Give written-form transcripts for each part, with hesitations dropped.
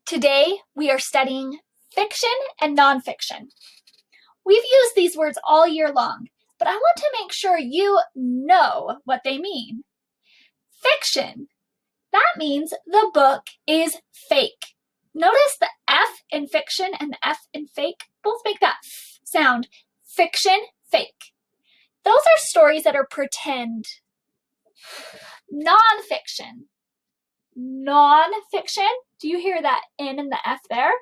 Today, we are studying fiction and nonfiction. We've used these words all year long, but I want to make sure you know what they mean. Fiction, that means the book is fake. Notice the F in fiction and the F in fake both make that F sound. Fiction, fake. Those are stories that are pretend. Nonfiction. Nonfiction, do you hear that N and the F there?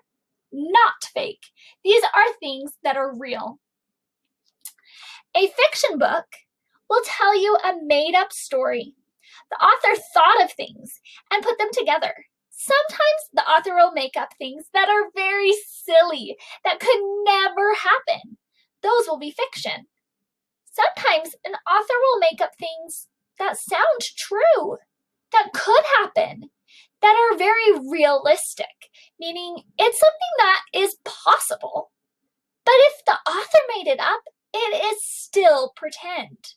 Not fake. These are things that are real. A fiction book will tell you a made-up story. The author thought of things and put them together. Sometimes the author will make up things that are very silly, that could never happen. Those will be fiction. Sometimes an author will make up things that sound true, that could happen, that are very realistic, meaning it's something that is possible. But if the author made it up, it is still pretend.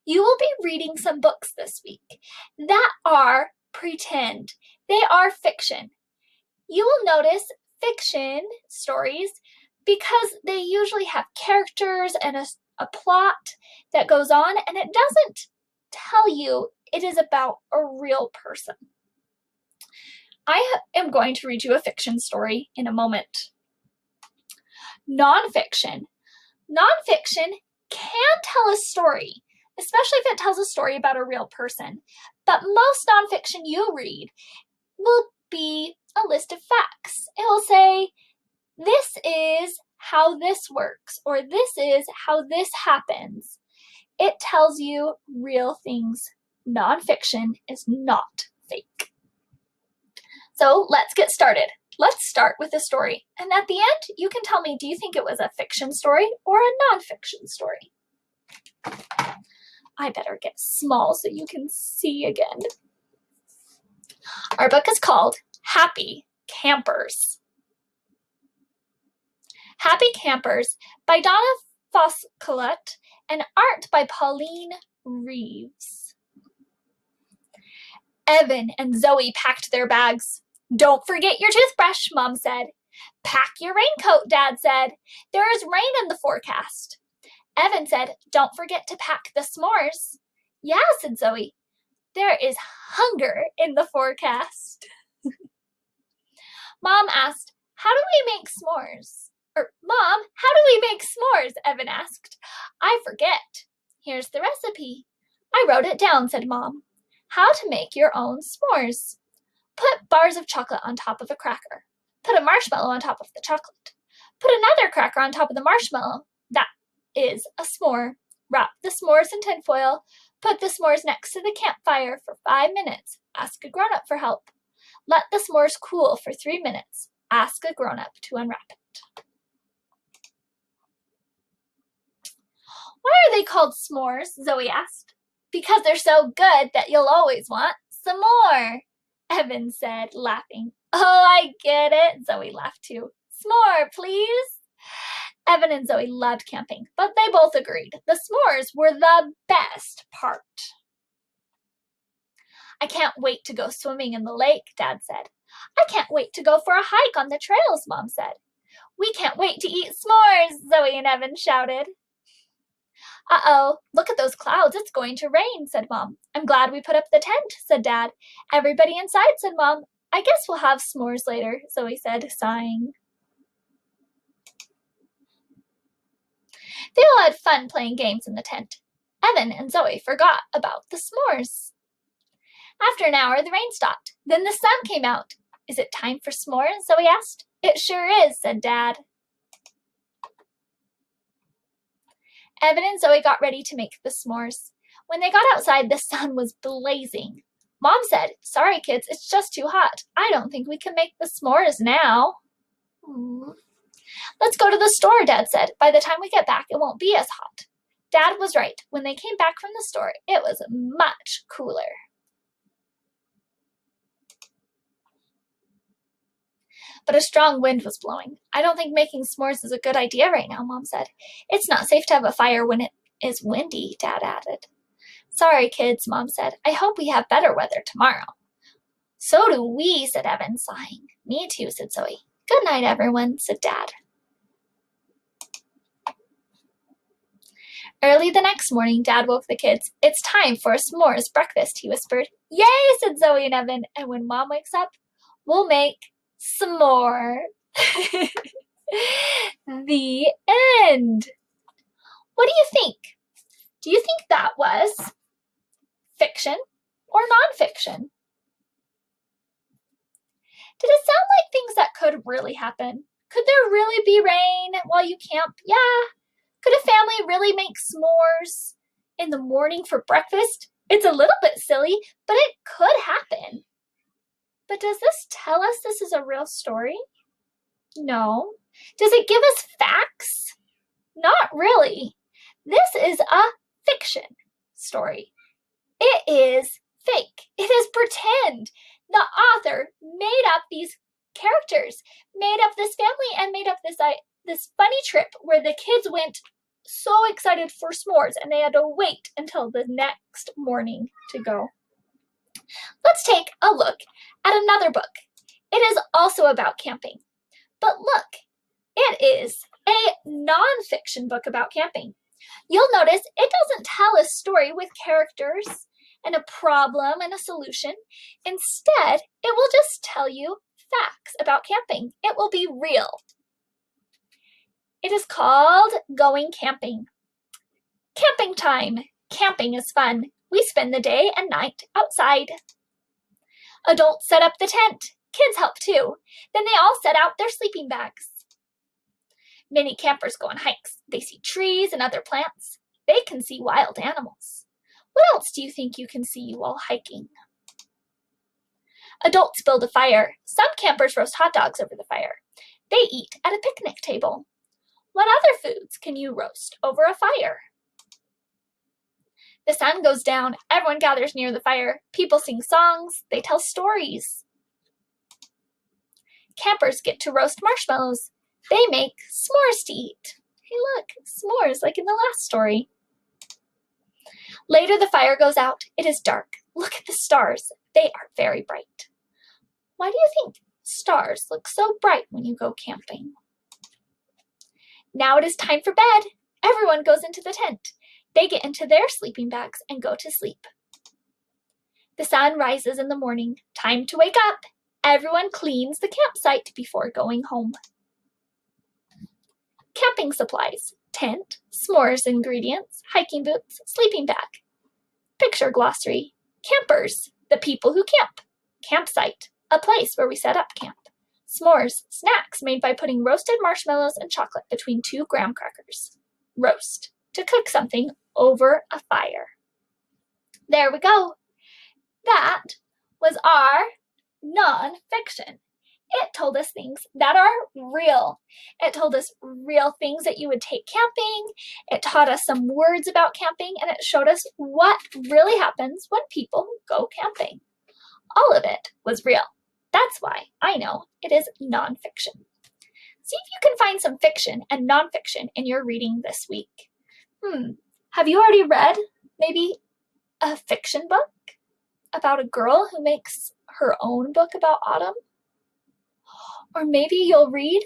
You will be reading some books this week that are pretend. They are fiction. You will notice fiction stories because they usually have characters and a plot that goes on, and it doesn't tell you it is about a real person. I am going to read you a fiction story in a moment. Nonfiction. Nonfiction can tell a story, especially if it tells a story about a real person. But most nonfiction you read will be a list of facts. It will say, this is how this works, or this is how this happens. It tells you real things. Nonfiction is not fake. So let's get started. Let's start with a story. And at the end, you can tell me, do you think it was a fiction story or a nonfiction story? I better get small so you can see again. Our book is called Happy Campers. Happy Campers by Donna Foscolette and art by Pauline Reeves. Evan and Zoe packed their bags. Don't forget your toothbrush, Mom said. Pack your raincoat, Dad said. There is rain in the forecast. Evan said, don't forget to pack the s'mores. Yeah, said Zoe. There is hunger in the forecast. Mom asked, how do we make s'mores? Mom, how do we make s'mores? Evan asked. I forget. Here's the recipe. I wrote it down, said Mom. How to make your own s'mores. Put bars of chocolate on top of a cracker. Put a marshmallow on top of the chocolate. Put another cracker on top of the marshmallow. That is a s'more. Wrap the s'mores in tinfoil. Put the s'mores next to the campfire for 5 minutes. Ask a grown-up for help. Let the s'mores cool for 3 minutes. Ask a grown-up to unwrap it. Why are they called s'mores? Zoe asked. Because they're so good that you'll always want some more, Evan said, laughing. Oh, I get it, Zoe laughed too. S'more, please. Evan and Zoe loved camping, but they both agreed the s'mores were the best part. I can't wait to go swimming in the lake, Dad said. I can't wait to go for a hike on the trails, Mom said. We can't wait to eat s'mores, Zoe and Evan shouted. Uh-oh, look at those clouds. It's going to rain, said Mom. I'm glad we put up the tent, said Dad. Everybody inside, said Mom. I guess we'll have s'mores later, Zoe said, sighing. They all had fun playing games in the tent. Evan and Zoe forgot about the s'mores. After an hour, the rain stopped. Then the sun came out. Is it time for s'mores? Zoe asked. It sure is, said Dad. Evan and Zoe got ready to make the s'mores. When they got outside, the sun was blazing. Mom said, sorry, kids, it's just too hot. I don't think we can make the s'mores now. Let's go to the store, Dad said. By the time we get back, it won't be as hot. Dad was right. When they came back from the store, it was much cooler. But a strong wind was blowing. I don't think making s'mores is a good idea right now, Mom said. It's not safe to have a fire when it is windy, Dad added. Sorry, kids, Mom said. I hope we have better weather tomorrow. So do we, said Evan, sighing. Me too, said Zoe. Good night, everyone, said Dad. Early the next morning, Dad woke the kids. It's time for a s'mores breakfast, he whispered. Yay, said Zoe and Evan. And when Mom wakes up, we'll make some more. The end. What do you think? Do you think that was fiction or nonfiction? Did it sound like things that could really happen? Could there really be rain while you camp? Yeah. Could a family really make s'mores in the morning for breakfast? It's a little bit silly, but it could happen. But does this tell us this is a real story? No. Does it give us facts? Not really. This is a fiction story. It is fake. It is pretend. The author made up these characters, made up this family, and made up this funny trip where the kids went so excited for s'mores and they had to wait until the next morning to go. Let's take a look at another book. It is also about camping. But look, it is a nonfiction book about camping. You'll notice it doesn't tell a story with characters and a problem and a solution. Instead, it will just tell you facts about camping. It will be real. It is called Going Camping. Camping time. Camping is fun. We spend the day and night outside. Adults set up the tent. Kids help too. Then they all set out their sleeping bags. Many campers go on hikes. They see trees and other plants. They can see wild animals. What else do you think you can see while hiking? Adults build a fire. Some campers roast hot dogs over the fire. They eat at a picnic table. What other foods can you roast over a fire? The sun goes down. Everyone gathers near the fire. People sing songs. They tell stories. Campers get to roast marshmallows. They make s'mores to eat. Hey, look, s'mores like in the last story. Later, the fire goes out. It is dark. Look at the stars. They are very bright. Why do you think stars look so bright when you go camping? Now it is time for bed. Everyone goes into the tent. They get into their sleeping bags and go to sleep. The sun rises in the morning. Time to wake up. Everyone cleans the campsite before going home. Camping supplies. Tent, s'mores ingredients, hiking boots, sleeping bag. Picture glossary. Campers, the people who camp. Campsite, a place where we set up camp. S'mores, snacks made by putting roasted marshmallows and chocolate between 2 graham crackers. Roast, to cook something over a fire. There we go. That was our nonfiction. It told us things that are real. It told us real things that you would take camping. It taught us some words about camping, and it showed us what really happens when people go camping. All of it was real. That's why I know it is nonfiction. See if you can find some fiction and nonfiction in your reading this week. Have you already read maybe a fiction book about a girl who makes her own book about autumn? Or maybe you'll read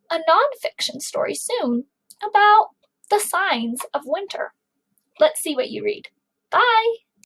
a nonfiction story soon about the signs of winter. Let's see what you read. Bye!